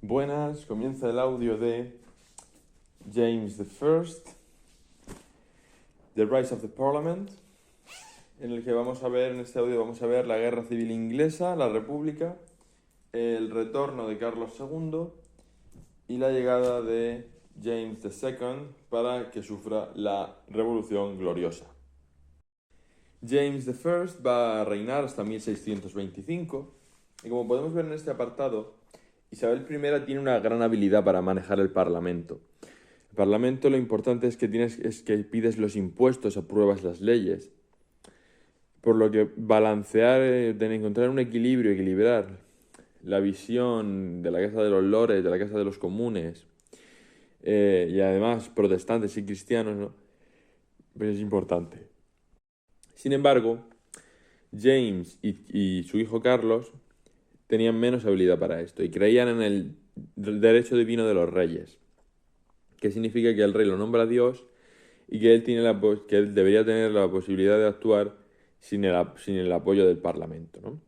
Buenas, comienza el audio de James I, The Rise of the Parliament, en el que en este audio vamos a ver la Guerra Civil Inglesa, la República, el retorno de Carlos II y la llegada de James II para que sufra la Revolución Gloriosa. James I va a reinar hasta 1625 y como podemos ver en este apartado, Isabel I tiene una gran habilidad para manejar el Parlamento. El Parlamento, lo importante es que pides los impuestos, apruebas las leyes. Por lo que balancear, encontrar un equilibrar la visión de la Casa de los Lores, de la Casa de los Comunes, y además protestantes y cristianos, ¿no? Pues es importante. Sin embargo, James y su hijo Carlos tenían menos habilidad para esto y creían en el derecho divino de los reyes, que significa que el rey lo nombra Dios y que él debería tener la posibilidad de actuar sin el apoyo del Parlamento, ¿no?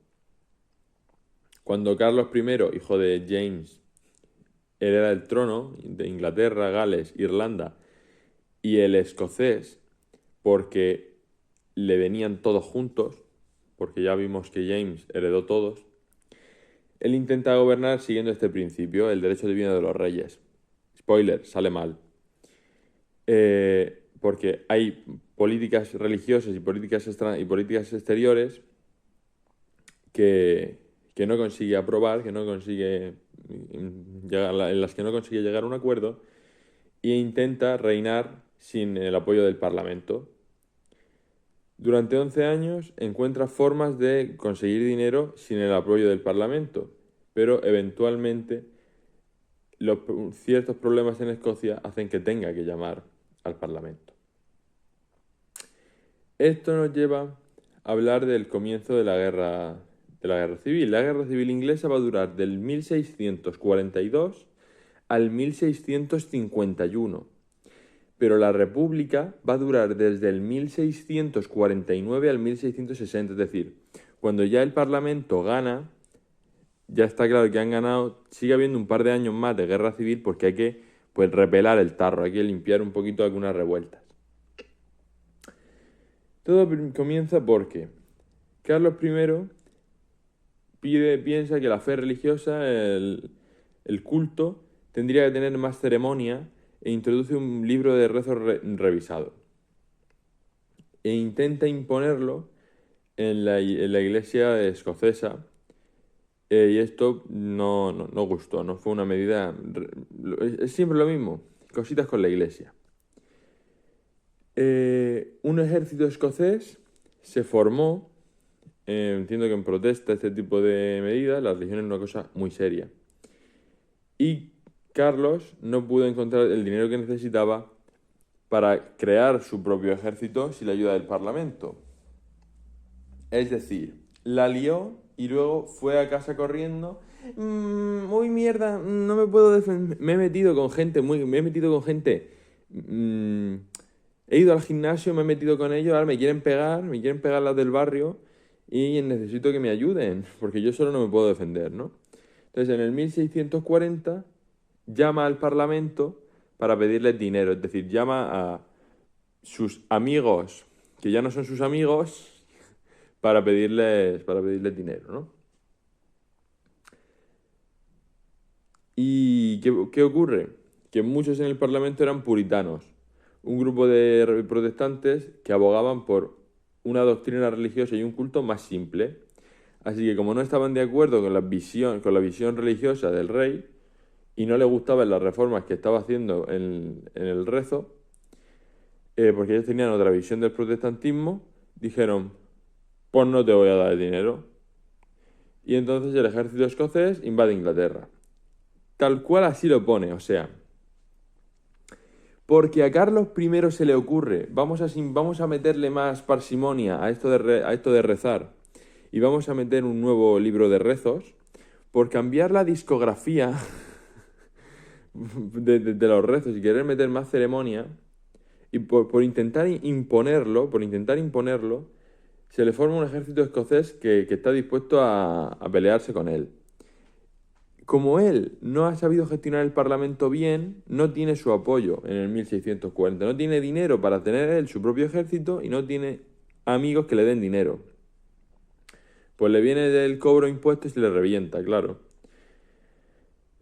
Cuando Carlos I, hijo de James, hereda el trono de Inglaterra, Gales, Irlanda y el escocés, porque le venían todos juntos, porque ya vimos que James heredó todos, él intenta gobernar siguiendo este principio, el derecho divino de los reyes. Spoiler, sale mal. Porque hay políticas religiosas y políticas exteriores que no consigue aprobar, en las que no consigue llegar a un acuerdo, e intenta reinar sin el apoyo del Parlamento. Durante 11 años encuentra formas de conseguir dinero sin el apoyo del Parlamento, pero eventualmente ciertos problemas en Escocia hacen que tenga que llamar al Parlamento. Esto nos lleva a hablar del comienzo de la guerra civil. La guerra civil inglesa va a durar del 1642 al 1651, pero la república va a durar desde el 1649 al 1660, es decir, cuando ya el Parlamento gana, ya está claro que han ganado, sigue habiendo un par de años más de guerra civil porque hay que repelar el tarro, hay que limpiar un poquito algunas revueltas. Todo comienza porque Carlos I piensa que la fe religiosa, el culto, tendría que tener más ceremonia e introduce un libro de rezos revisado. E intenta imponerlo en la iglesia escocesa, y esto no gustó, no fue una medida. Es siempre lo mismo, cositas con la iglesia. Un ejército escocés se formó, entiendo que en protesta a este tipo de medidas. La religión es una cosa muy seria. Y Carlos no pudo encontrar el dinero que necesitaba para crear su propio ejército sin la ayuda del Parlamento. Es decir, la lió y luego fue a casa corriendo. Uy, mierda, no me puedo defender. Me he metido con gente. He ido al gimnasio, me he metido con ellos, ahora me quieren pegar las del barrio y necesito que me ayuden, porque yo solo no me puedo defender, ¿no? Entonces, en el 1640 llama al Parlamento para pedirles dinero, es decir, llama a sus amigos, que ya no son sus amigos, para pedirles dinero, ¿no? ¿Y qué ocurre? Que muchos en el Parlamento eran puritanos, un grupo de protestantes que abogaban por una doctrina religiosa y un culto más simple. Así que como no estaban de acuerdo con la visión religiosa del rey y no les gustaban las reformas que estaba haciendo en el rezo, porque ellos tenían otra visión del protestantismo, dijeron, pues no te voy a dar dinero. Y entonces el ejército escocés invade Inglaterra. Tal cual así lo pone, o sea, porque a Carlos I se le ocurre, vamos a meterle más parsimonia a esto de rezar, y vamos a meter un nuevo libro de rezos, por cambiar la discografía de los rezos y querer meter más ceremonia, y por intentar imponerlo, se le forma un ejército escocés que está dispuesto a pelearse con él. como él no ha sabido gestionar el Parlamento bien, no tiene su apoyo en el 1640. No tiene dinero para tener él su propio ejército y no tiene amigos que le den dinero. Pues le viene del cobro de impuestos y le revienta, claro.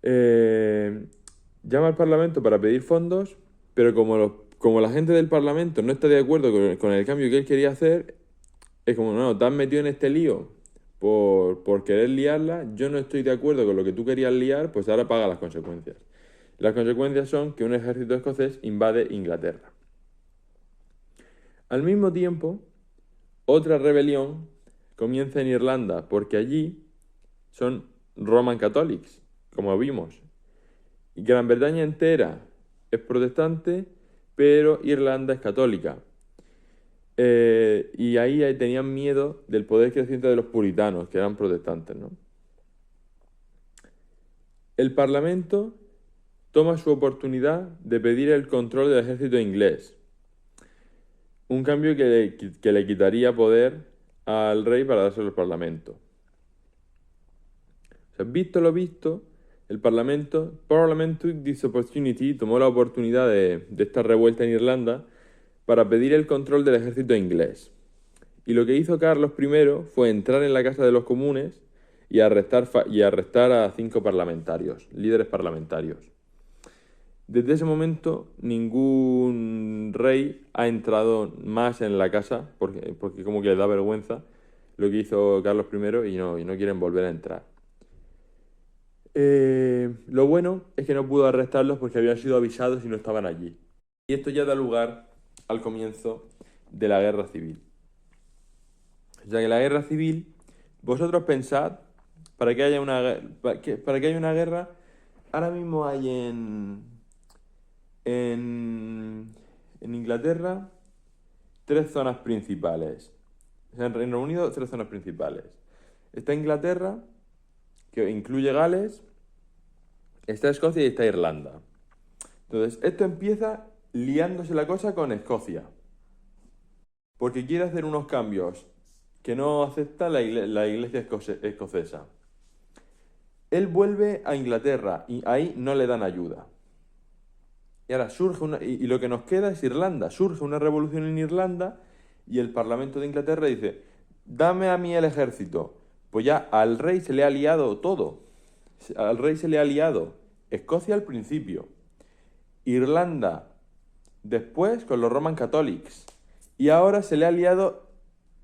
Llama al Parlamento para pedir fondos, pero como la gente del Parlamento no está de acuerdo con el cambio que él quería hacer, es como, no, te has metido en este lío por querer liarla, yo no estoy de acuerdo con lo que tú querías liar, pues ahora paga las consecuencias. Las consecuencias son que un ejército escocés invade Inglaterra. Al mismo tiempo, otra rebelión comienza en Irlanda, porque allí son Roman Catholics, como vimos. Y Gran Bretaña entera es protestante, pero Irlanda es católica. Y ahí tenían miedo del poder creciente de los puritanos, que eran protestantes, ¿no? El Parlamento toma su oportunidad de pedir el control del ejército inglés. Un cambio que le quitaría poder al rey para dárselo al Parlamento. O sea, visto lo visto, el Parliament took this opportunity, tomó la oportunidad de esta revuelta en Irlanda para pedir el control del ejército inglés. Y lo que hizo Carlos I fue entrar en la Casa de los Comunes y arrestar a 5 parlamentarios, líderes parlamentarios. Desde ese momento ningún rey ha entrado más en la casa, porque como que le da vergüenza lo que hizo Carlos I y no quieren volver a entrar. Lo bueno es que no pudo arrestarlos porque habían sido avisados y no estaban allí. Y esto ya da lugar al comienzo de la Guerra Civil. O sea que la Guerra Civil, vosotros pensad, para que haya una guerra, ahora mismo hay en Inglaterra 3 zonas principales. O sea, en Reino Unido 3 zonas principales. Está Inglaterra, que incluye Gales, está Escocia y está Irlanda. Entonces, esto empieza liándose la cosa con Escocia, porque quiere hacer unos cambios que no acepta la iglesia escocesa. Él vuelve a Inglaterra y ahí no le dan ayuda. Y ahora y lo que nos queda es Irlanda. Surge una revolución en Irlanda y el Parlamento de Inglaterra dice, dame a mí el ejército. Pues ya al rey se le ha liado todo. Al rey se le ha liado Escocia al principio, Irlanda después con los Roman Catholics y ahora se le ha liado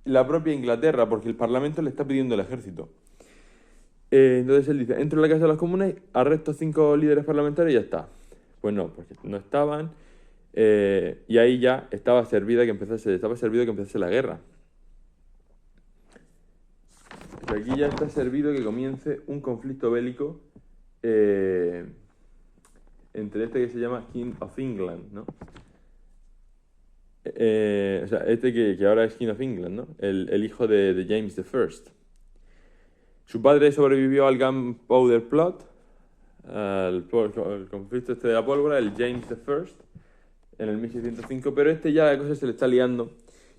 la propia Inglaterra porque el Parlamento le está pidiendo el ejército. Entonces él dice, entro en la Casa de los Comunes, arresto 5 líderes parlamentarios y ya está. Pues no, porque no estaban y ahí ya estaba servido que empezase la guerra. Pues aquí ya está servido que comience un conflicto bélico entre este que se llama King of England, ¿no? O sea, este que ahora es King of England, ¿no? El hijo de James I. Su padre sobrevivió al Gunpowder Plot, el conflicto este de la pólvora, el James I, en el 1605, pero este ya la cosa se le está liando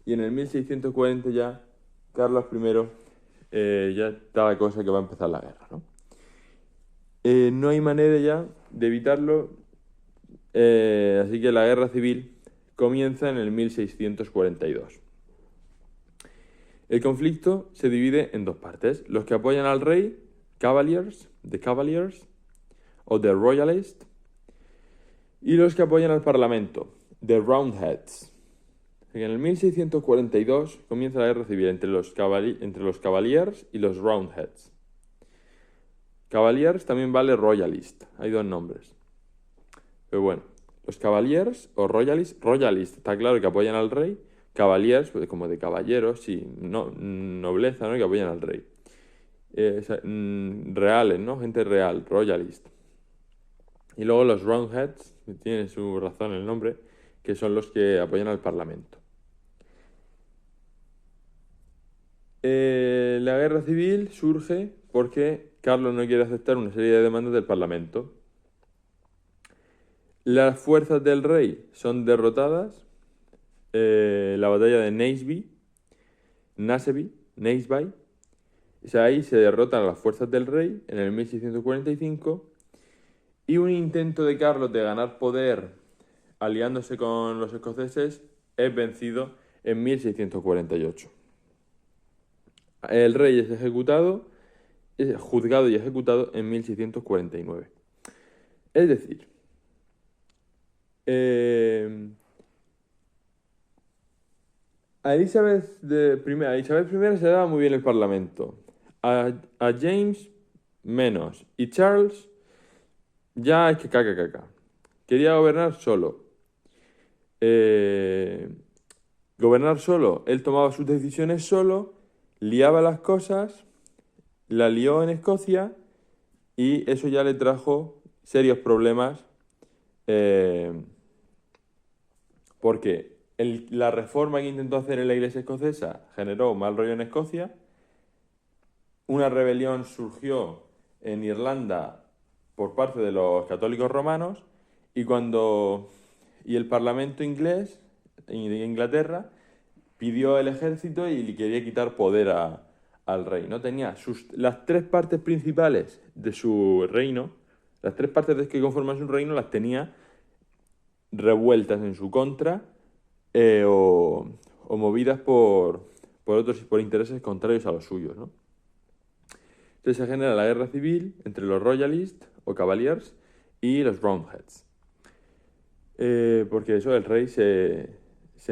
y en el 1640 ya Carlos I ya está la cosa que va a empezar la guerra, ¿no? No hay manera ya de evitarlo, así que la guerra civil comienza en el 1642. El conflicto se divide en 2 partes. Los que apoyan al rey, the Cavaliers, o the Royalists, y los que apoyan al Parlamento, the Roundheads. En el 1642 comienza la guerra civil entre los Cavaliers y los Roundheads. Cavaliers también vale Royalist, hay 2 nombres. Pero bueno, los Cavaliers o Royalist está claro que apoyan al rey. Cavaliers, pues como de caballeros, sí, no, nobleza, ¿no? Que apoyan al rey. Reales, ¿no? Gente real, Royalist. Y luego los Roundheads, que tiene su razón el nombre, que son los que apoyan al Parlamento. La guerra civil surge porque Carlos no quiere aceptar una serie de demandas del Parlamento. Las fuerzas del rey son derrotadas. La batalla de Naseby, O sea, ahí se derrotan a las fuerzas del rey en el 1645 y un intento de Carlos de ganar poder aliándose con los escoceses es vencido en 1648. El rey es juzgado y ejecutado en 1649. Es decir, a Elizabeth I se le daba muy bien el Parlamento. A James menos. Y Charles ya es que caca. Quería gobernar solo. Gobernar solo. Él tomaba sus decisiones solo, liaba las cosas, la lió en Escocia y eso ya le trajo serios problemas porque la reforma que intentó hacer en la iglesia escocesa generó mal rollo en Escocia, una rebelión surgió en Irlanda por parte de los católicos romanos y el Parlamento inglés de Inglaterra pidió el ejército y le quería quitar poder al rey. ¿No? Tenía las tres partes principales de su reino, las tres partes que conforman su reino, las tenía revueltas en su contra o movidas por intereses contrarios a los suyos, ¿no? Entonces se genera la guerra civil entre los Royalists o Cavaliers y los Roundheads. Porque eso, el rey se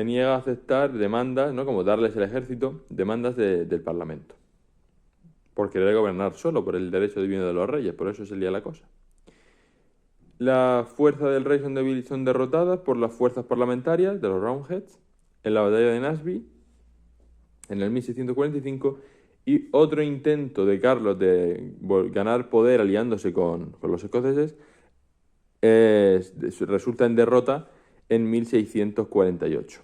niega a aceptar demandas, ¿no? Como darles el ejército, demandas del Parlamento. Por querer gobernar solo, por el derecho divino de los reyes, por eso se lía la cosa. Las fuerzas del rey son derrotadas por las fuerzas parlamentarias de los Roundheads en la batalla de Naseby en el 1645 y otro intento de Carlos de ganar poder aliándose con los escoceses resulta en derrota en 1648.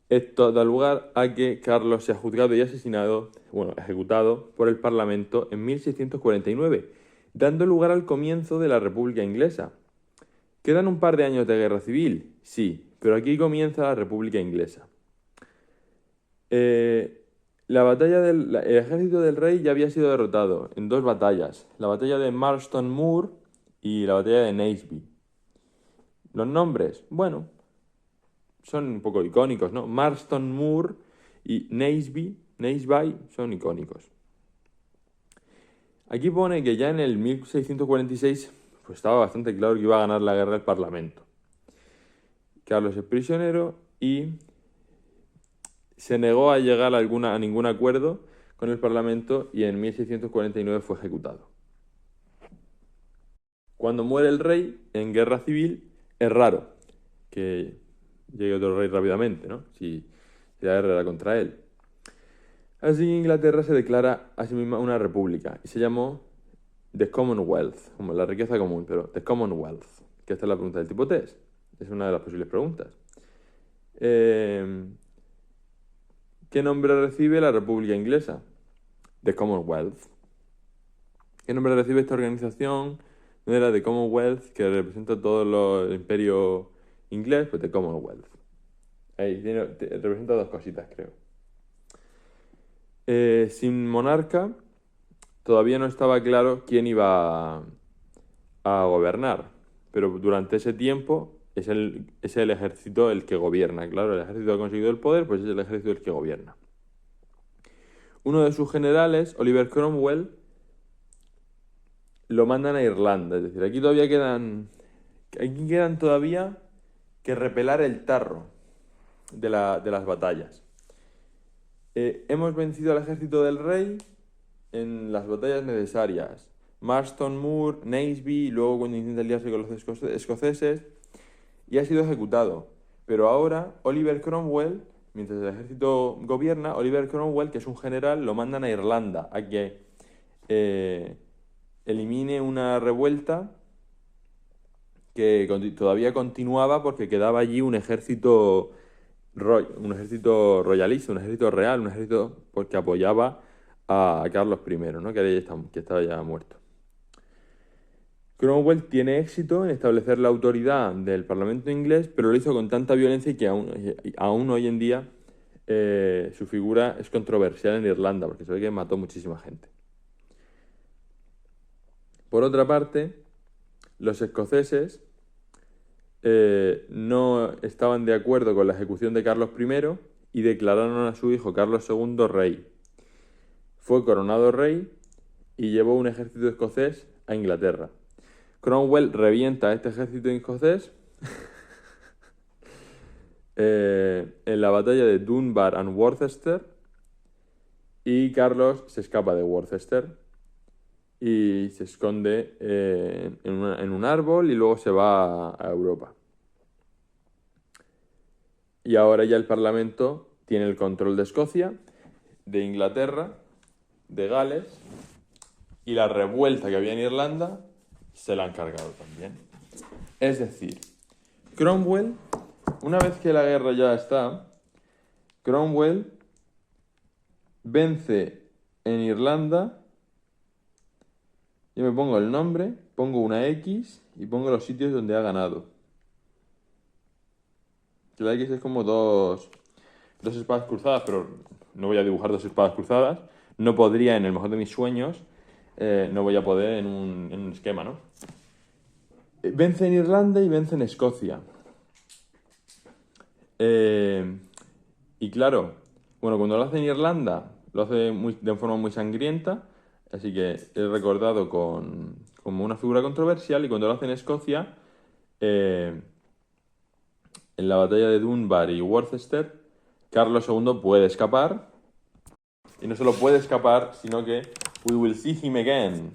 Esto da lugar a que Carlos sea juzgado y ejecutado por el Parlamento en 1649, dando lugar al comienzo de la República Inglesa. ¿Quedan un par de años de guerra civil? Sí, pero aquí comienza la República Inglesa. El ejército del rey ya había sido derrotado en dos batallas, la batalla de Marston Moor y la batalla de Naseby. Los nombres, bueno, son un poco icónicos, ¿no? Marston Moor y Naseby son icónicos. Aquí pone que ya en el 1646 pues estaba bastante claro que iba a ganar la guerra el Parlamento. Carlos es prisionero y se negó a llegar a ningún acuerdo con el Parlamento y en 1649 fue ejecutado. Cuando muere el rey en guerra civil, es raro que llegue otro rey rápidamente, ¿no? Si la guerra era contra él. Así Inglaterra se declara a sí misma una república y se llamó The Commonwealth, como la riqueza común, pero The Commonwealth, que esta es la pregunta del tipo test. Es una de las posibles preguntas. ¿Qué nombre recibe la República Inglesa? The Commonwealth. ¿Qué nombre recibe esta organización? ¿No era The Commonwealth, que representa todo el imperio inglés? Pues The Commonwealth. Ahí, representa dos cositas, creo. Sin monarca, todavía no estaba claro quién iba a gobernar, pero durante ese tiempo es el ejército el que gobierna. Claro, el ejército ha conseguido el poder, pues es el ejército el que gobierna. Uno de sus generales, Oliver Cromwell, lo mandan a Irlanda. Es decir, aquí quedan todavía que repelar el tarro de las batallas. Hemos vencido al ejército del rey en las batallas necesarias. Marston Moor, Naseby, luego cuando intenta aliarse con los escoceses, y ha sido ejecutado. Pero ahora Oliver Cromwell, mientras el ejército gobierna, Oliver Cromwell, que es un general, lo mandan a Irlanda a que elimine una revuelta que todavía continuaba porque quedaba allí un ejército royalista, un ejército real, un ejército que apoyaba a Carlos I, ¿no? Que estaba ya muerto. Cromwell tiene éxito en establecer la autoridad del Parlamento inglés, pero lo hizo con tanta violencia que aún hoy en día su figura es controversial en Irlanda, porque se ve que mató muchísima gente. Por otra parte, los escoceses no estaban de acuerdo con la ejecución de Carlos I y declararon a su hijo Carlos II rey. Fue coronado rey y llevó un ejército escocés a Inglaterra. Cromwell revienta a este ejército escocés en la batalla de Dunbar and Worcester, y Carlos se escapa de Worcester y se esconde en un árbol y luego se va a Europa. Y ahora ya el Parlamento tiene el control de Escocia, de Inglaterra, de Gales, y la revuelta que había en Irlanda se la han cargado también. Es decir, Cromwell, una vez que la guerra ya está, Cromwell vence en Irlanda. Yo me pongo el nombre, pongo una X y pongo los sitios donde ha ganado. Que la X es como dos espadas cruzadas, pero no voy a dibujar dos espadas cruzadas. No podría, en el mejor de mis sueños, no voy a poder en un esquema, ¿no? Vence en Irlanda y vence en Escocia. Y claro, bueno, cuando lo hace en Irlanda, lo hace de forma muy sangrienta, así que es recordado como una figura controversial, y cuando lo hace en Escocia, en la batalla de Dunbar y Worcester, Carlos II puede escapar, y no solo puede escapar, sino que we will see him again.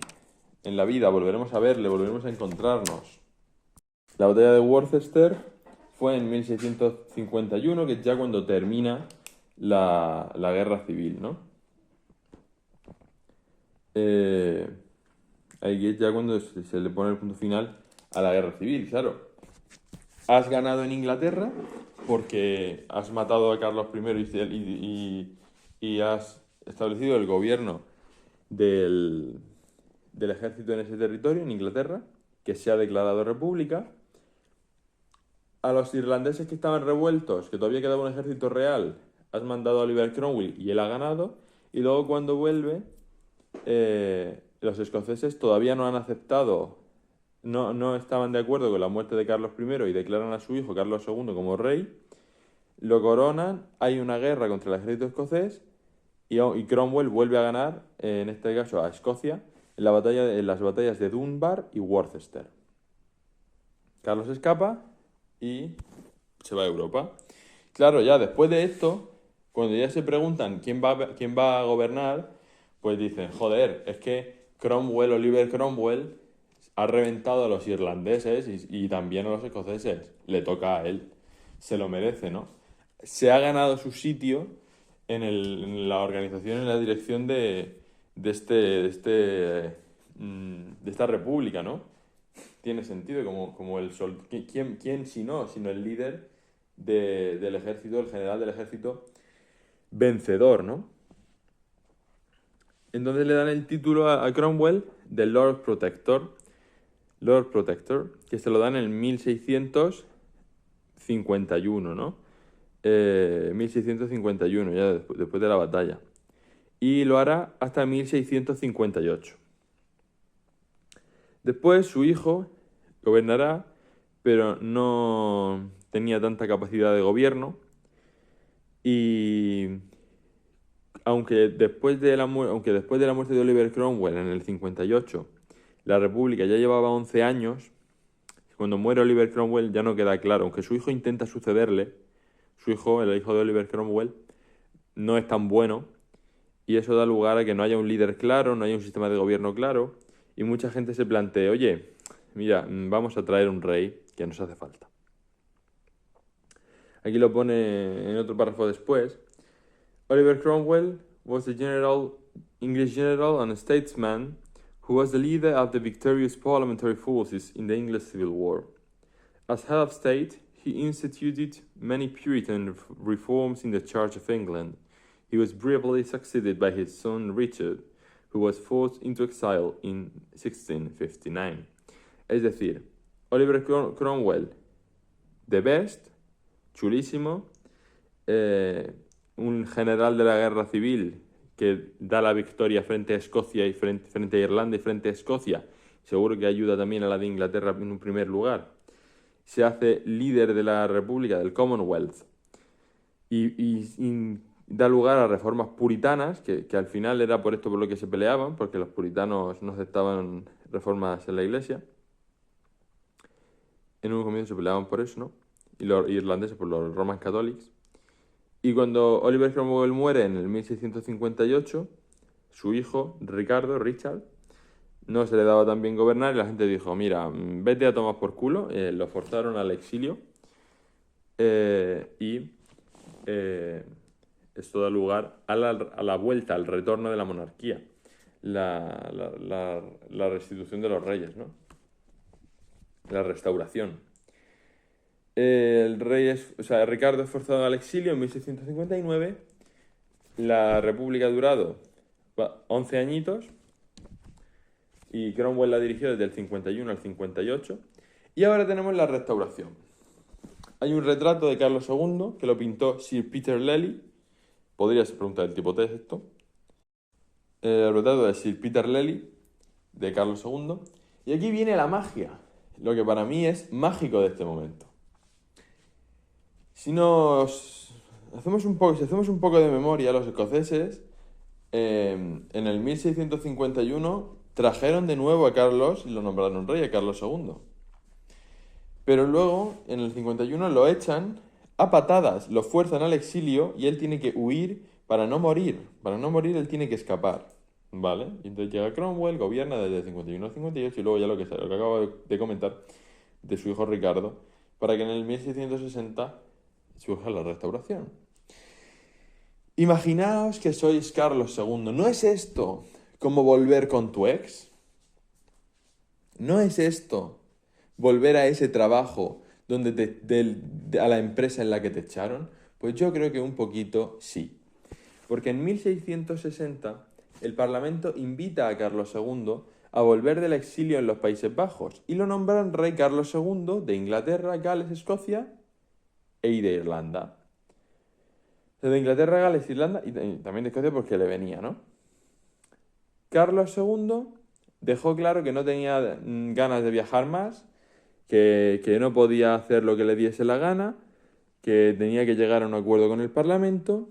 En la vida volveremos a verle, volveremos a encontrarnos. La batalla de Worcester fue en 1651, que es ya cuando termina la guerra civil, ¿no? Ahí es ya cuando se le pone el punto final a la guerra civil, claro. Has ganado en Inglaterra porque has matado a Carlos I y has establecido el gobierno del ejército en ese territorio, en Inglaterra, que se ha declarado república. A los irlandeses que estaban revueltos, que todavía quedaba un ejército real, has mandado a Oliver Cromwell y él ha ganado. Y luego cuando vuelve, los escoceses todavía no han aceptado, no estaban de acuerdo con la muerte de Carlos I y declaran a su hijo Carlos II como rey. Lo coronan, hay una guerra contra el ejército escocés y Cromwell vuelve a ganar, en este caso a Escocia, en las batallas de Dunbar y Worcester. Carlos escapa y se va a Europa. Claro, ya después de esto, cuando ya se preguntan quién va a gobernar, pues dicen, joder, es que Oliver Cromwell, ha reventado a los irlandeses y también a los escoceses. Le toca a él. Se lo merece, ¿no? Se ha ganado su sitio en la organización, en la dirección de esta república, ¿no? Tiene sentido como el sol. ¿Quién si no? Sino el líder del ejército, el general del ejército vencedor, ¿no? Entonces le dan el título a Cromwell de Lord Protector, que se lo dan en 1651, ¿no? 1651, ya después de la batalla. Y lo hará hasta 1658. Después su hijo gobernará, pero no tenía tanta capacidad de gobierno. Y aunque después de la muerte de Oliver Cromwell en el 58, la República ya llevaba 11 años, cuando muere Oliver Cromwell ya no queda claro, aunque su hijo intenta sucederle, su hijo, el hijo de Oliver Cromwell, no es tan bueno, y eso da lugar a que no haya un líder claro, no haya un sistema de gobierno claro, y mucha gente se plantea, oye, mira, vamos a traer un rey que nos hace falta. Aquí lo pone en otro párrafo después. Oliver Cromwell was a English general and a statesman who was the leader of the victorious parliamentary forces in the English Civil War. As head of state, he instituted many Puritan reforms in the Church of England. He was bravely succeeded by his son Richard, who was forced into exile in 1659. Es decir, Oliver Cromwell, the best, chulísimo, un general de la guerra civil que da la victoria frente a Escocia y frente a Irlanda y frente a Escocia. Seguro que ayuda también a la de Inglaterra en un primer lugar. Se hace líder de la República, del Commonwealth, y da lugar a reformas puritanas, que al final era por esto por lo que se peleaban, porque los puritanos no aceptaban reformas en la Iglesia. En un comienzo se peleaban por eso, ¿no? Y los irlandeses por los Roman Catholics. Y cuando Oliver Cromwell muere en el 1658, su hijo, Richard, no se le daba tan bien gobernar y la gente dijo, mira, vete a tomar por culo. Lo forzaron al exilio y esto da lugar a la vuelta, al retorno de la monarquía, la restitución de los reyes, ¿no? La restauración. Ricardo es forzado al exilio en 1659. La República ha durado 11 añitos y Cromwell la dirigió desde el 51 al 58. Y ahora tenemos la restauración. Hay un retrato de Carlos II que lo pintó Sir Peter Lely. Podrías preguntar el tipo de esto. El retrato de Sir Peter Lely de Carlos II. Y aquí viene la magia, lo que para mí es mágico de este momento. Si hacemos un poco de memoria, los escoceses en el 1651 trajeron de nuevo a Carlos y lo nombraron rey, a Carlos II. Pero luego, en el 51, lo echan a patadas, lo fuerzan al exilio y él tiene que huir para no morir. Para no morir, él tiene que escapar, ¿vale? Y entonces llega Cromwell, gobierna desde el 51 al 58 y luego ya lo que acabo de comentar de su hijo Ricardo, para que en el 1660 surja la restauración. Imaginaos que sois Carlos II. ¿No es esto como volver con tu ex? ¿No es esto volver a ese trabajo a la empresa en la que te echaron? Pues yo creo que un poquito sí. Porque en 1660 el Parlamento invita a Carlos II a volver del exilio en los Países Bajos y lo nombran rey Carlos II de Inglaterra, Gales, Escocia y de Irlanda. De Inglaterra, Gales, Irlanda y también de Escocia porque le venía, ¿no? Carlos II dejó claro que no tenía ganas de viajar más, que no podía hacer lo que le diese la gana, que tenía que llegar a un acuerdo con el Parlamento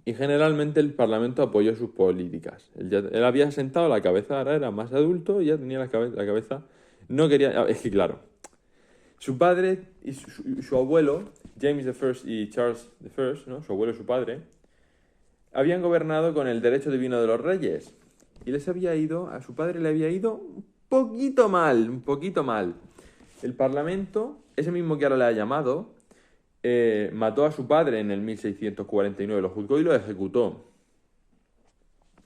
y generalmente el Parlamento apoyó sus políticas. Él había sentado la cabeza, ahora era más adulto y ya tenía la cabeza. No quería... Es que claro, su padre y su abuelo, James I y Charles I, ¿no? Su abuelo y su padre, habían gobernado con el derecho divino de los reyes. Y a su padre le había ido un poquito mal. El Parlamento, ese mismo que ahora le ha llamado, mató a su padre en el 1649, lo juzgó y lo ejecutó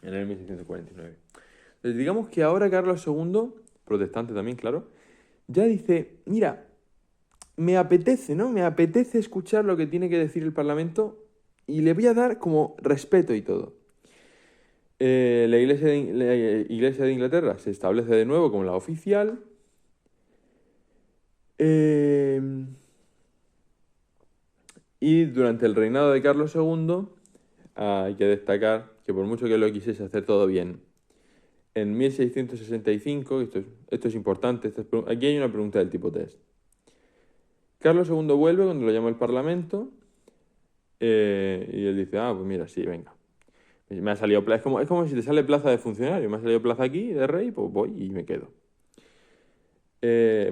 en el 1649. Entonces digamos que ahora Carlos II, protestante también, claro, ya dice, mira, me apetece, ¿no? Me apetece escuchar lo que tiene que decir el Parlamento y le voy a dar como respeto y todo. La Iglesia de Inglaterra se establece de nuevo como la oficial. Y durante el reinado de Carlos II hay que destacar que por mucho que lo quisiese hacer todo bien, en 1665, esto es importante, aquí hay una pregunta del tipo test. Carlos II vuelve cuando lo llama el Parlamento y él dice, pues mira, sí, venga. Me ha salido plaza, es como si te sale plaza de funcionario, me ha salido plaza aquí de rey, pues voy y me quedo.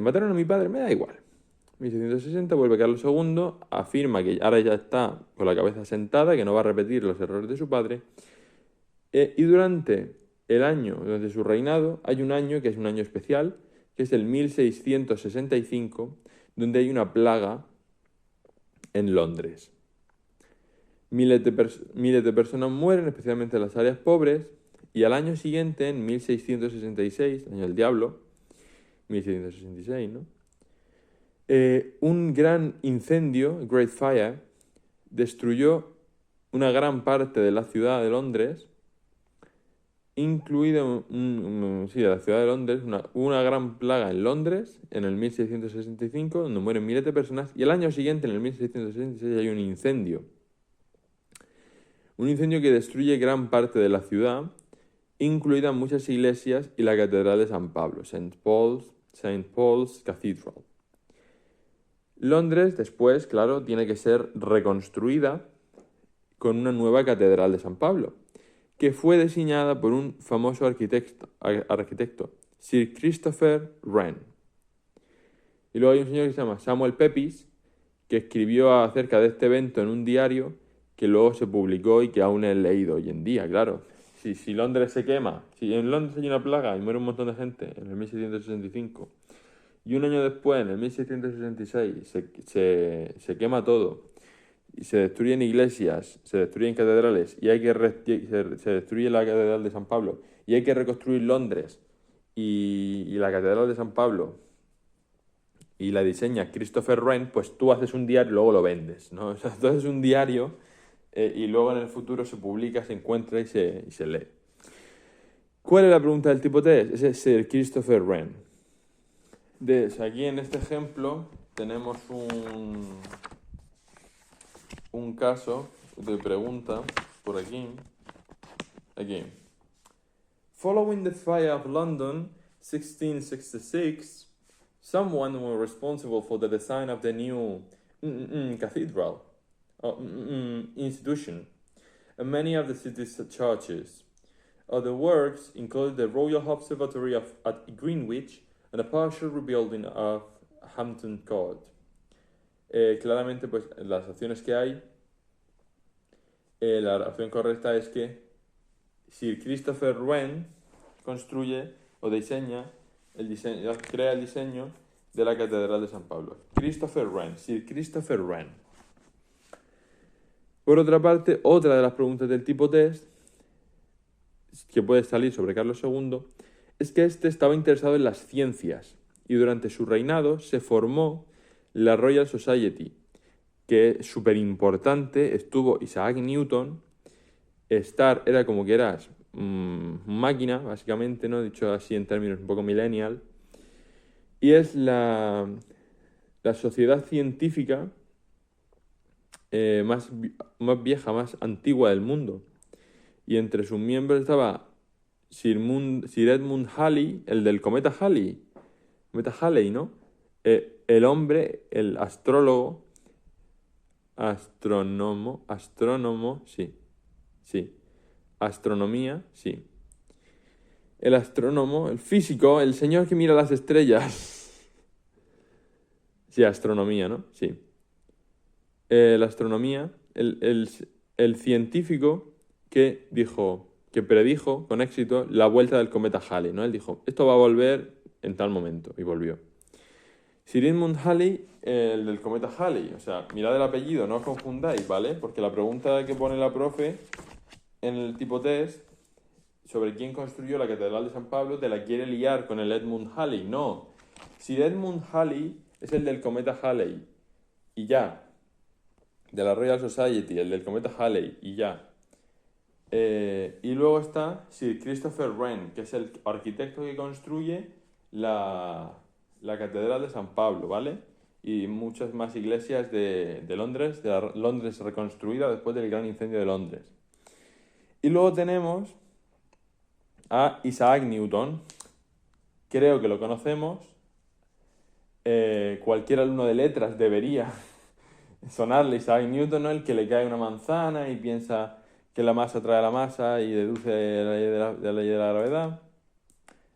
Mataron a mi padre, me da igual. 1660 vuelve Carlos II, afirma que ahora ya está con la cabeza sentada, que no va a repetir los errores de su padre. Y durante su reinado, hay un año que es un año especial, que es el 1665, donde hay una plaga en Londres. Miles de personas mueren, especialmente en las áreas pobres, y al año siguiente, en 1666, año del diablo, 1666, ¿no? Un gran incendio, Great Fire, destruyó una gran parte de la ciudad de Londres, incluida la ciudad de Londres, una gran plaga en Londres en el 1665, donde mueren miles de personas, y el año siguiente, en el 1666, hay un incendio Un incendio que destruye gran parte de la ciudad, incluidas muchas iglesias y la Catedral de San Pablo, Saint Paul's Cathedral. Londres después, claro, tiene que ser reconstruida con una nueva Catedral de San Pablo, que fue diseñada por un famoso arquitecto, Sir Christopher Wren. Y luego hay un señor que se llama Samuel Pepys, que escribió acerca de este evento en un diario que luego se publicó y que aún he leído hoy en día, claro. Si Londres se quema, si en Londres hay una plaga y muere un montón de gente en el 1665, y un año después, en el 1666, se quema todo, y se destruyen iglesias, se destruyen catedrales, y se destruye la Catedral de San Pablo, y hay que reconstruir Londres y la Catedral de San Pablo, y la diseña Christopher Wren, pues tú haces un diario y luego lo vendes, ¿no? O sea, tú haces un diario y luego en el futuro se publica, se encuentra y se lee. ¿Cuál es la pregunta del tipo test? Ese es Sir Christopher Wren. Aquí en este ejemplo tenemos un caso de pregunta por aquí. Aquí. Following the fire of London, 1666, someone was responsible for the design of the new cathedral institution and many of the city's churches. Other works include the Royal Observatory at Greenwich and a partial rebuilding of Hampton Court. Claramente, pues las opciones que hay, la opción correcta es que Sir Christopher Wren construye o diseña crea el diseño de la Catedral de San Pablo. Christopher Wren, Sir Christopher Wren. Por otra parte, otra de las preguntas del tipo test que puede salir sobre Carlos II es que este estaba interesado en las ciencias y durante su reinado se formó la Royal Society, que es súper importante. Estuvo Isaac Newton. Era como que eras máquina, básicamente, ¿no? Dicho así en términos un poco millennial. Y es la sociedad científica más vieja, más antigua del mundo. Y entre sus miembros estaba Sir Edmund Halley, el del cometa Halley, ¿no? El hombre, el astrónomo, sí. Astronomía, sí. El astrónomo, el físico, el señor que mira las estrellas. Sí, astronomía, ¿no? Sí. La astronomía, el científico que predijo con éxito la vuelta del cometa Halley, ¿no? Él dijo, esto va a volver en tal momento, y volvió. Sir Edmund Halley, el del cometa Halley, o sea, mirad el apellido, no os confundáis, ¿vale? Porque la pregunta que pone la profe en el tipo test sobre quién construyó la Catedral de San Pablo te la quiere liar con el Edmund Halley. No, Sir Edmund Halley es el del cometa Halley, y ya. De la Royal Society, el del cometa Halley, y ya. Y luego está Sir Christopher Wren, que es el arquitecto que construye la Catedral de San Pablo, ¿vale? Y muchas más iglesias de Londres, de la Londres reconstruida después del gran incendio de Londres. Y luego tenemos a Isaac Newton. Creo que lo conocemos. Cualquier alumno de letras debería sonarle Isaac Newton, ¿no? El que le cae una manzana y piensa que la masa atrae a la masa y deduce la ley de la gravedad.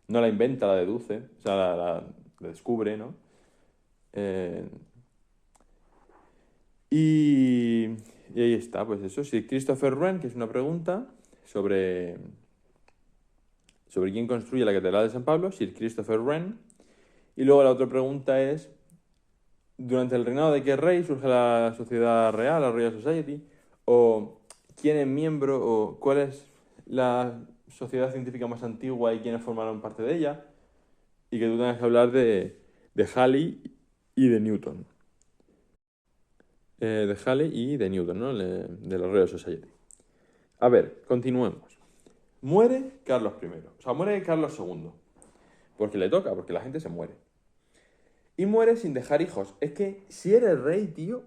No la inventa, la deduce, o sea, la descubre, ¿no? Y ahí está, pues eso. Sí, Christopher Wren, que es una pregunta sobre quién construye la Catedral de San Pablo, Sir Christopher Wren. Y luego la otra pregunta es, ¿durante el reinado de qué rey surge la Sociedad Real, la Royal Society? ¿O quién es miembro? ¿O cuál es la sociedad científica más antigua y quiénes formaron parte de ella? Y que tú tengas que hablar de Halley y de Newton. De Halley y de Newton, ¿no? De la Royal Society. A ver, continuemos. Muere Carlos I. O sea, muere Carlos II. Porque le toca, porque la gente se muere. Y muere sin dejar hijos. Es que si eres rey, tío,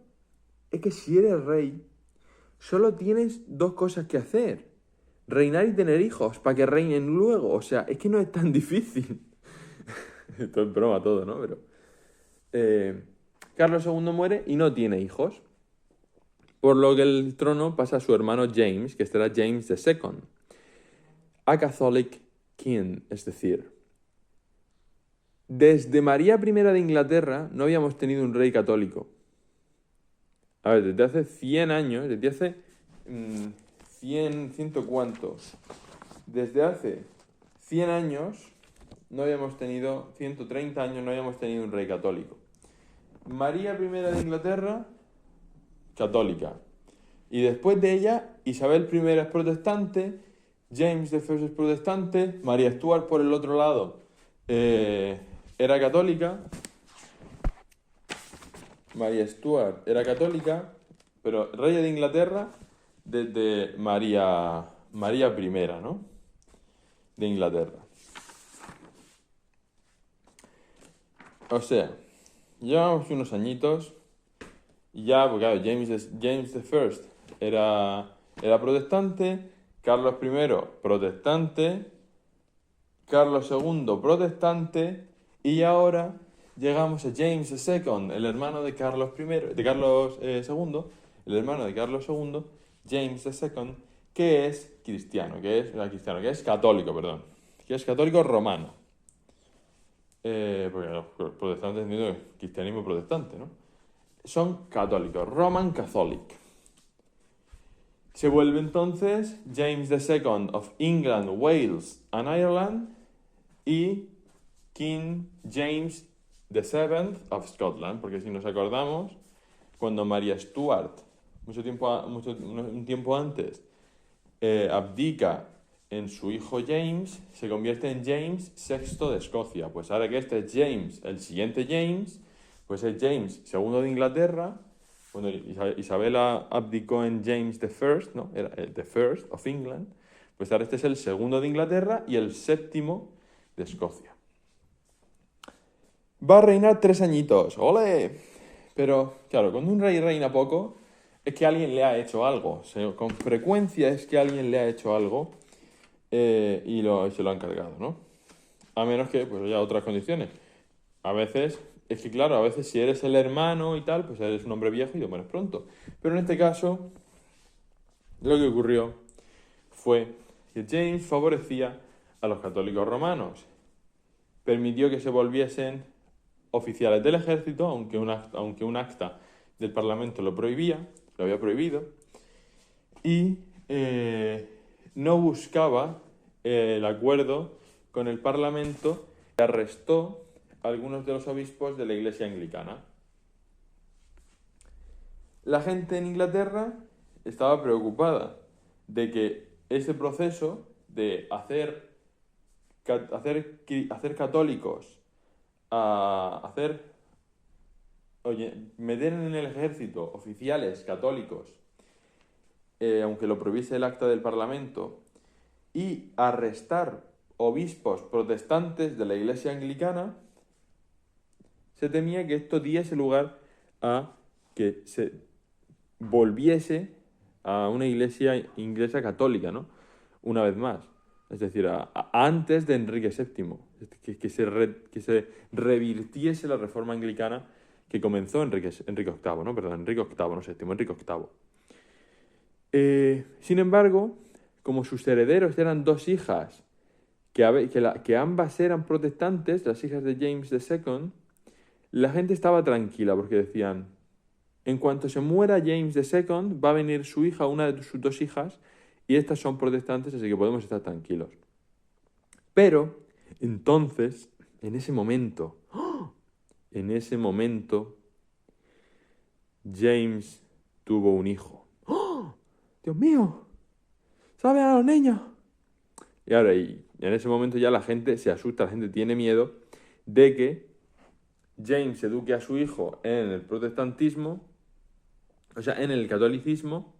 solo tienes dos cosas que hacer. Reinar y tener hijos, para que reinen luego. O sea, es que no es tan difícil. Esto es broma todo, ¿no? Pero Carlos II muere y no tiene hijos. Por lo que el trono pasa a su hermano James, que será James II. A Catholic King, es decir, desde María I de Inglaterra no habíamos tenido un rey católico. A ver, desde hace 100 años, desde hace 100 cuántos. Desde hace 100 años no habíamos tenido, 130 años no habíamos tenido un rey católico. María I de Inglaterra, católica. Y después de ella, Isabel I es protestante, James I es protestante, María Stuart por el otro lado era católica. María Stuart era católica, pero rey de Inglaterra desde María I, ¿no? De Inglaterra. O sea, llevamos unos añitos y ya, porque claro, James I era protestante, Carlos I protestante, Carlos II protestante y ahora llegamos a James II, el hermano de Carlos II, el hermano de Carlos II, James II, que es cristiano, que es católico, perdón, que es católico romano. Porque los protestantes entiendo que cristianismo protestante, ¿no? Son católicos, Roman Catholic. Se vuelve entonces James II of England, Wales and Ireland y King James VII of Scotland, porque si nos acordamos, cuando María Stuart, un tiempo antes, abdica en su hijo James, se convierte en James VI de Escocia. Pues ahora que este es James, el siguiente James, pues es James II de Inglaterra. Cuando Isabela abdicó en James I, ¿no? Era el the First of England, pues ahora este es el segundo de Inglaterra y el séptimo de Escocia. Va a reinar 3 añitos, ¡ole! Pero, claro, cuando un rey reina poco, es que alguien le ha hecho algo. Con frecuencia es que alguien le ha hecho algo y se lo han cargado, ¿no? A menos que, pues, haya otras condiciones. A veces, es que claro, a veces si eres el hermano y tal, pues eres un hombre viejo y te mueres pronto. Pero en este caso, lo que ocurrió fue que James favorecía a los católicos romanos. Permitió que se volviesen oficiales del ejército, aunque un acta del Parlamento lo había prohibido, y no buscaba el acuerdo con el Parlamento y arrestó a algunos de los obispos de la Iglesia anglicana. La gente en Inglaterra estaba preocupada de que ese proceso de hacer católicos meter en el ejército oficiales católicos, aunque lo prohibiese el acta del Parlamento, y arrestar obispos protestantes de la Iglesia anglicana, se temía que esto diese lugar a que se volviese a una iglesia inglesa católica, ¿no? Una vez más. Es decir, antes de Enrique VII, que se revirtiese la reforma anglicana que comenzó Enrique VIII, ¿no? Perdón, Enrique VIII, no VII, Enrique VIII. Sin embargo, como sus herederos eran 2 hijas, que ambas eran protestantes, las hijas de James II, la gente estaba tranquila porque decían, en cuanto se muera James II, va a venir su hija, una de sus 2 hijas, y estas son protestantes, así que podemos estar tranquilos. Pero, entonces, en ese momento, James tuvo un hijo. ¡Oh! ¡Dios mío! ¡Saben a los niños! Y ahora, en ese momento ya la gente se asusta, la gente tiene miedo de que James eduque a su hijo en el protestantismo, o sea, en el catolicismo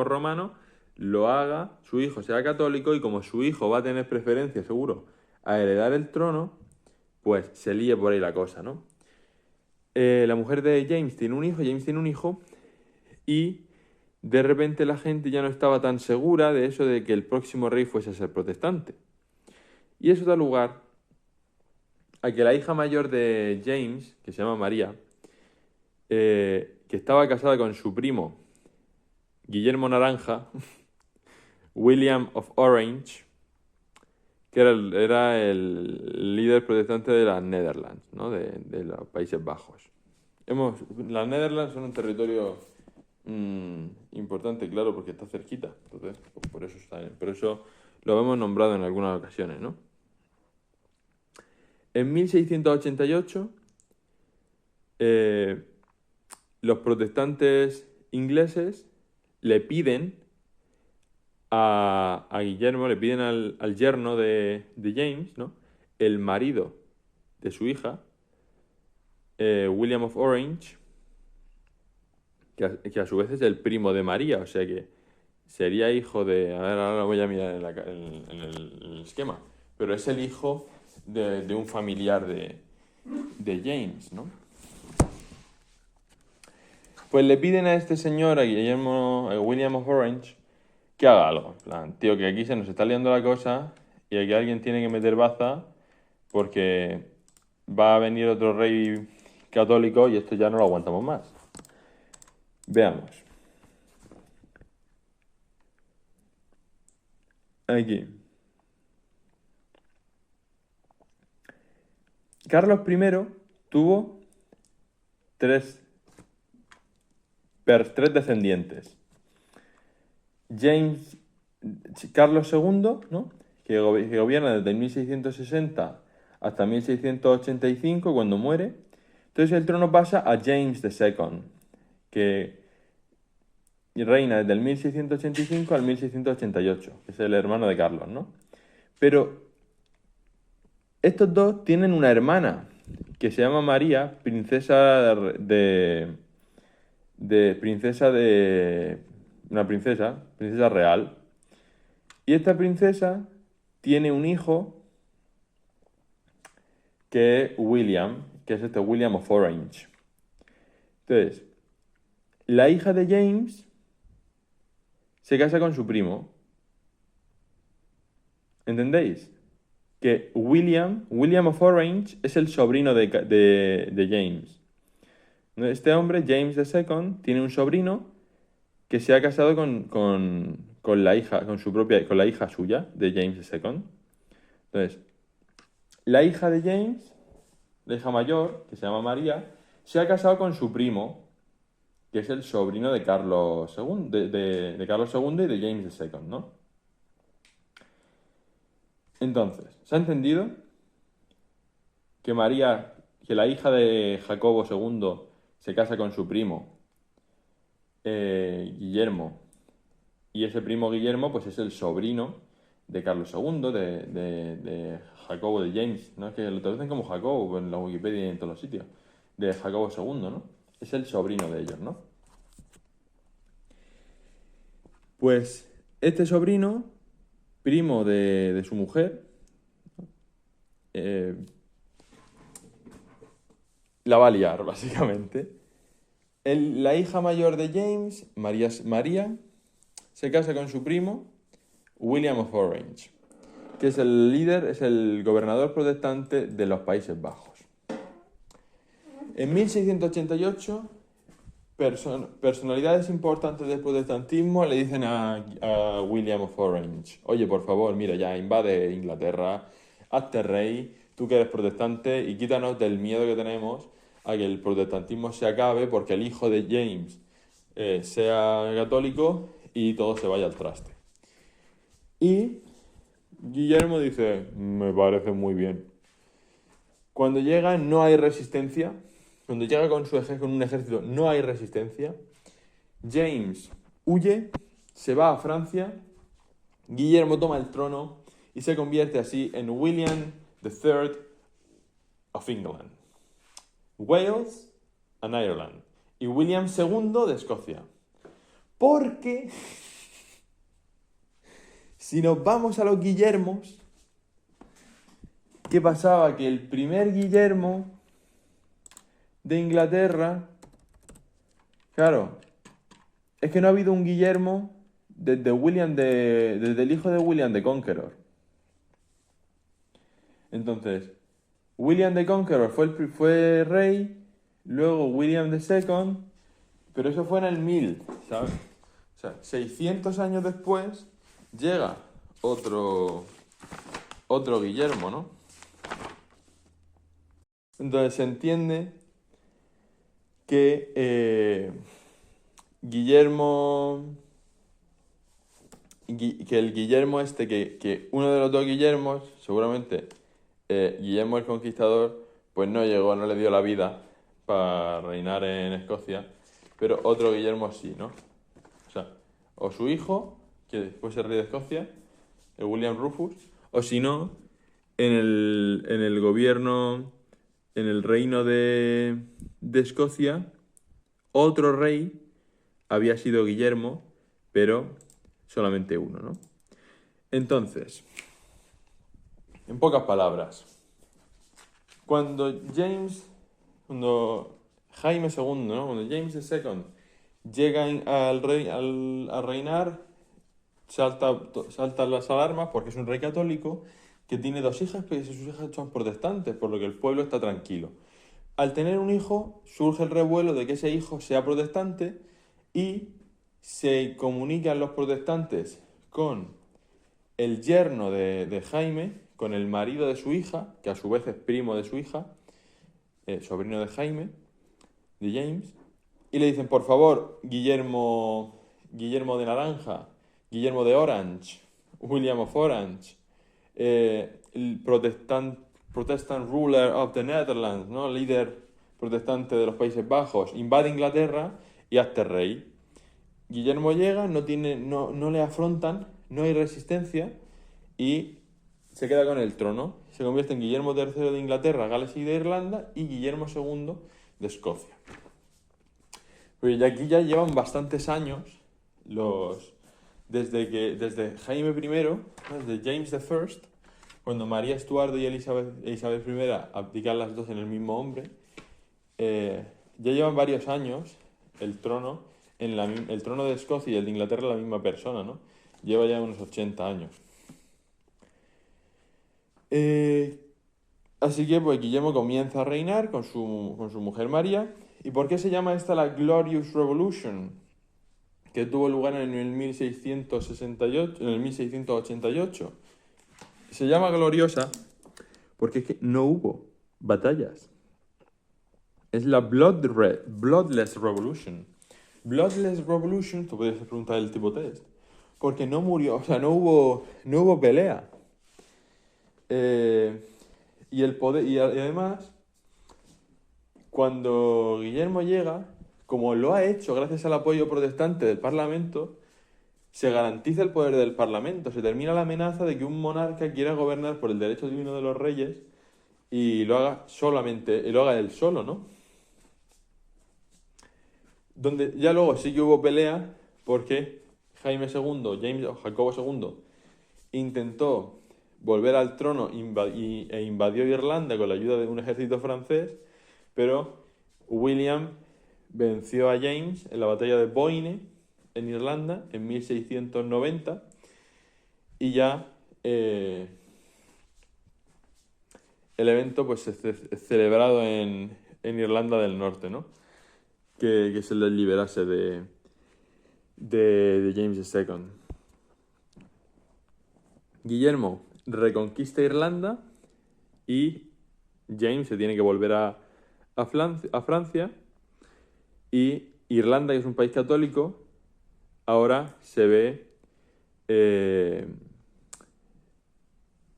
romano, lo haga, su hijo sea católico y como su hijo va a tener preferencia seguro a heredar el trono, pues se líe por ahí la cosa, ¿no? La mujer de James tiene un hijo y de repente la gente ya no estaba tan segura de eso de que el próximo rey fuese a ser protestante. Y eso da lugar a que la hija mayor de James, que se llama María, que estaba casada con su primo Guillermo Naranja, William of Orange, que era el líder protestante de las Netherlands, ¿no? De los Países Bajos. Las Netherlands son un territorio importante, claro, porque está cerquita. Entonces, pues por eso lo hemos nombrado en algunas ocasiones, ¿no? En 1688, los protestantes ingleses le piden a Guillermo, le piden al yerno de James, ¿no? El marido de su hija, William of Orange, que a su vez es el primo de María, o sea que sería hijo de... A ver, ahora lo voy a mirar en el esquema, pero es el hijo de un familiar de James, ¿no? Pues le piden a este señor, a William of Orange, que haga algo. En plan, tío, que aquí se nos está liando la cosa y aquí alguien tiene que meter baza porque va a venir otro rey católico y esto ya no lo aguantamos más. Veamos. Aquí. Carlos I tuvo tres descendientes. Carlos II, ¿no? que gobierna desde 1660 hasta 1685, cuando muere. Entonces el trono pasa a James II, que reina desde el 1685 al 1688, que es el hermano de Carlos, ¿no? Pero estos dos tienen una hermana que se llama María, una princesa real. Y esta princesa tiene un hijo que es William, que es William of Orange. Entonces, la hija de James se casa con su primo. ¿Entendéis? Que William of Orange, es el sobrino de James. Este hombre, James II, tiene un sobrino que se ha casado con la hija, con la hija suya de James II. Entonces, la hija de James, la hija mayor, que se llama María, se ha casado con su primo, que es el sobrino de Carlos II, de Carlos II y de James II, ¿no? Entonces, ¿se ha entendido que la hija de Jacobo II se casa con su primo, Guillermo, y ese primo Guillermo pues es el sobrino de Carlos II, de Jacobo de James, ¿no? Es que lo traducen como Jacobo en la Wikipedia y en todos los sitios, de Jacobo II, ¿no? Es el sobrino de ellos, ¿no? Pues este sobrino, primo de su mujer, la va a liar, básicamente. La hija mayor de James, María, se casa con su primo, William of Orange, que es el líder, es el gobernador protestante de los Países Bajos. En 1688, personalidades importantes del protestantismo le dicen a William of Orange: oye, por favor, mira, ya invade Inglaterra, hazte rey, tú que eres protestante, y quítanos del miedo que tenemos a que el protestantismo se acabe porque el hijo de James sea católico y todo se vaya al traste. Y Guillermo dice: me parece muy bien. Cuando llega no hay resistencia. Cuando llega con un ejército no hay resistencia. James huye, se va a Francia. Guillermo toma el trono y se convierte así en William III of England, Wales and Ireland, y William II de Escocia. Porque si nos vamos a los Guillermos, ¿qué pasaba? Que el primer Guillermo de Inglaterra, claro, es que no ha habido un Guillermo desde el hijo de William the Conqueror. Entonces, William the Conqueror fue rey, luego William the Second, pero eso fue en el 1000, ¿sabes? O sea, 600 años después llega otro Guillermo, ¿no? Entonces se entiende que que el Guillermo que uno de los dos Guillermos, seguramente Guillermo el Conquistador, pues no llegó, no le dio la vida para reinar en Escocia, pero otro Guillermo sí, ¿no? O sea, o su hijo, que después es rey de Escocia, el William Rufus, o si no, en el gobierno, en el reino de Escocia, otro rey había sido Guillermo, pero solamente uno, ¿no? Entonces, en pocas palabras, cuando Jaime II, ¿no? Cuando James II llega a reinar, saltan las alarmas porque es un rey católico que tiene dos hijas, pero sus hijas son protestantes, por lo que el pueblo está tranquilo. Al tener un hijo, surge el revuelo de que ese hijo sea protestante y se comunican los protestantes con el yerno de Jaime, con el marido de su hija, que a su vez es primo de su hija, sobrino de Jaime, de James, y le dicen, por favor, Guillermo de Naranja, Guillermo de Orange, William of Orange, el Protestant ruler of the Netherlands, ¿no? Líder protestante de los Países Bajos, invade Inglaterra y hazte rey. Guillermo llega, no le afrontan, no hay resistencia y se queda con el trono. Se convierte en Guillermo III de Inglaterra, Gales y de Irlanda y Guillermo II de Escocia. Pero aquí ya llevan bastantes años desde Jaime I, desde James I, cuando María Estuardo y Elizabeth I abdican las dos en el mismo hombre, ya llevan varios años el trono de Escocia y el de Inglaterra la misma persona, ¿no? Lleva ya unos 80 años. Así que pues Guillermo comienza a reinar con su mujer María. ¿Y por qué se llama esta la Glorious Revolution? Que tuvo lugar en el 1688. Se llama gloriosa porque es que no hubo batallas. Es la Bloodless Revolution. Bloodless Revolution, tú puedes preguntar el tipo test, porque no murió, o sea, no hubo pelea. Y el poder, y además, cuando Guillermo llega, como lo ha hecho gracias al apoyo protestante del Parlamento, se garantiza el poder del Parlamento, se termina la amenaza de que un monarca quiera gobernar por el derecho divino de los reyes y lo haga él solo, ¿no? Donde ya luego sí que hubo pelea porque Jaime II, Jacobo II, intentó volver al trono e invadió Irlanda con la ayuda de un ejército francés, pero William venció a James en la batalla de Boyne, en Irlanda, en 1690, y ya el evento pues es celebrado en Irlanda del Norte, ¿no? Que se les liberase de James II. Guillermo reconquista Irlanda y James se tiene que volver a Francia, y Irlanda, que es un país católico, ahora se ve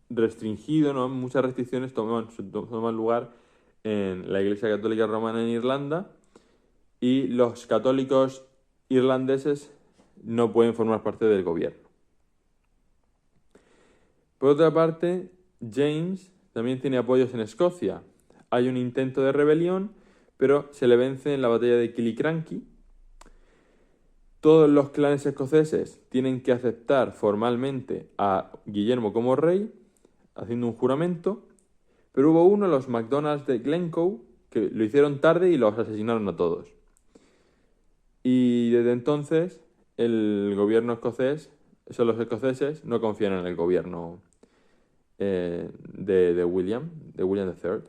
restringido, ¿no? Muchas restricciones toman lugar en la Iglesia Católica Romana en Irlanda y los católicos irlandeses no pueden formar parte del gobierno. Por otra parte, James también tiene apoyos en Escocia. Hay un intento de rebelión, pero se le vence en la batalla de Killiecrankie. Todos los clanes escoceses tienen que aceptar formalmente a Guillermo como rey, haciendo un juramento, pero hubo los MacDonalds de Glencoe, que lo hicieron tarde y los asesinaron a todos. Y desde entonces el gobierno escocés, los escoceses no confían en el gobierno de William III.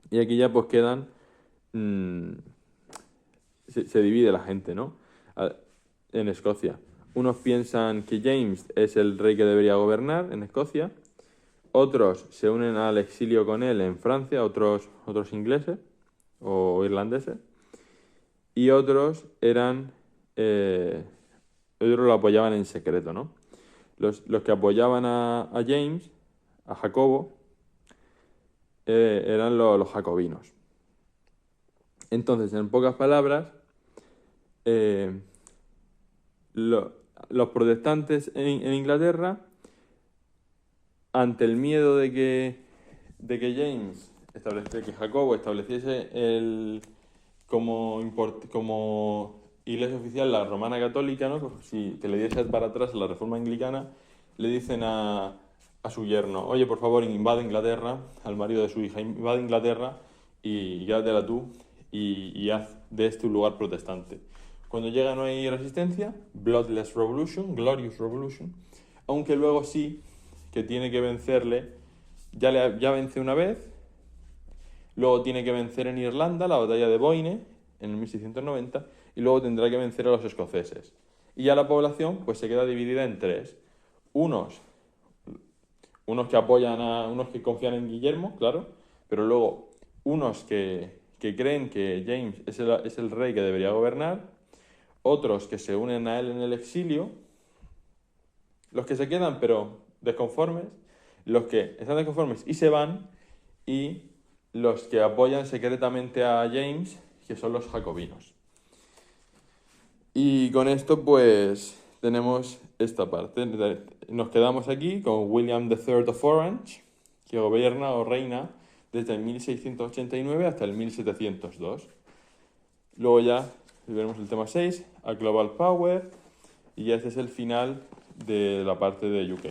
Y aquí ya pues quedan... se divide la gente, ¿no? En Escocia. Unos piensan que James es el rey que debería gobernar en Escocia. Otros se unen al exilio con él en Francia, otros ingleses o irlandeses. Y otros otros lo apoyaban en secreto, ¿no? Los que apoyaban a James, a Jacobo, eran los jacobinos. Entonces, en pocas palabras, los protestantes en Inglaterra, ante el miedo de que Jacobo estableciese como iglesia oficial la romana católica, ¿no? Pues si que le diese para atrás a la reforma anglicana, le dicen a su yerno: oye, por favor, invade Inglaterra, al marido de su hija, invade Inglaterra y quédatela tú y haz de este un lugar protestante. Cuando llega no hay resistencia, Bloodless Revolution, Glorious Revolution, aunque luego sí que tiene que vencerle, ya vence una vez, luego tiene que vencer en Irlanda, la batalla de Boyne, en 1690, y luego tendrá que vencer a los escoceses. Y ya la población pues se queda dividida en tres. Unos que apoyan unos que confían en Guillermo, claro, pero luego unos que creen que James es el rey que debería gobernar, otros que se unen a él en el exilio, los que se quedan pero desconformes, los que están desconformes y se van, y los que apoyan secretamente a James, que son los jacobinos. Y con esto pues tenemos esta parte. Nos quedamos aquí con William III of Orange, que gobierna o reina desde el 1689 hasta el 1702. Luego ya veremos el tema 6, a Global Power, y ya este es el final de la parte de UK.